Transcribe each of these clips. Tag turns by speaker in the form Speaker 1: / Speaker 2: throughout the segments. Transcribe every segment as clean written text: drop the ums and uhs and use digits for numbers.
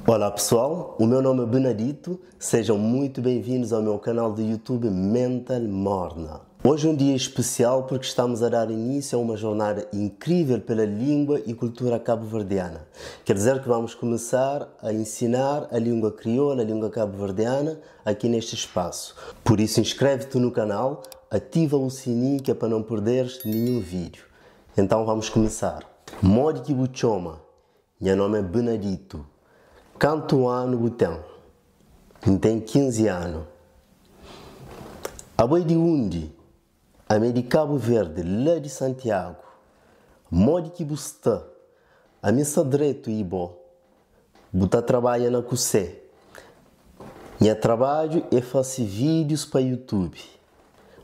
Speaker 1: Olá pessoal, o meu nome é Benedito, sejam muito bem-vindos ao meu canal do YouTube Mental Morna. Hoje é um dia especial porque estamos a dar início a uma jornada incrível pela língua e cultura cabo-verdiana. Quer dizer que vamos começar a ensinar a língua crioula, a língua cabo-verdiana aqui neste espaço. Por isso inscreve-te no canal, ativa o sininho que é para não perderes nenhum vídeo. Então vamos começar. Modi Kibuchoma, meu nome é Benedito. Quanto ano botão? Tem 15 anos. A boi de onde? A de Cabo Verde, lá de Santiago. Modi que busta. A missa direito ibo. Buta trabalha na Cusé. Minha trabalho é fazer vídeos para YouTube.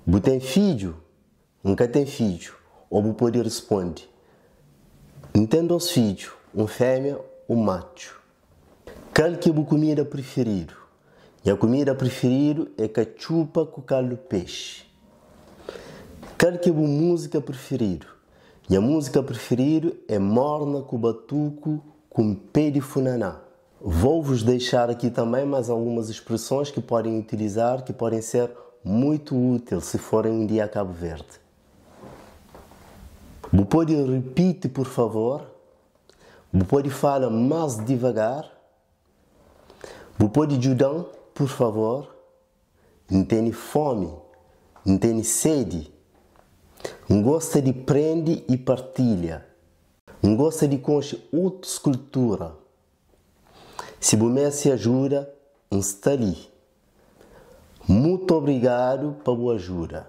Speaker 1: Butem filho? Nunca tem filho. Ou bu pode responder. Entendo os filhos, fêmea, macho. Qual que é a comida preferida? Minha comida preferida é cachupa com caldo peixe. Qual que é a música preferida? Minha música preferida é morna com batuco com pé de funaná. Vou vos deixar aqui também mais algumas expressões que podem utilizar, que podem ser muito úteis se forem um dia a Cabo Verde. Você pode repetir, por favor? Você pode falar mais devagar? Você pode ajudar, por favor? Não tem fome? Não tem sede? Não gosta de prende e partilha? Não gosta de conhecer outra cultura? Se você se ajuda, está ali. Muito obrigado pela sua ajuda.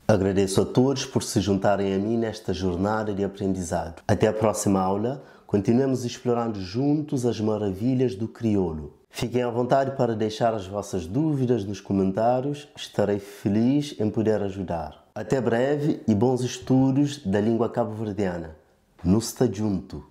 Speaker 1: Agradeço a todos por se juntarem a mim nesta jornada de aprendizado. Até a próxima aula. Continuemos explorando juntos as maravilhas do crioulo. Fiquem à vontade para deixar as vossas dúvidas nos comentários. Estarei feliz em poder ajudar. Até breve e bons estudos da língua cabo-verdiana. Nos está junto.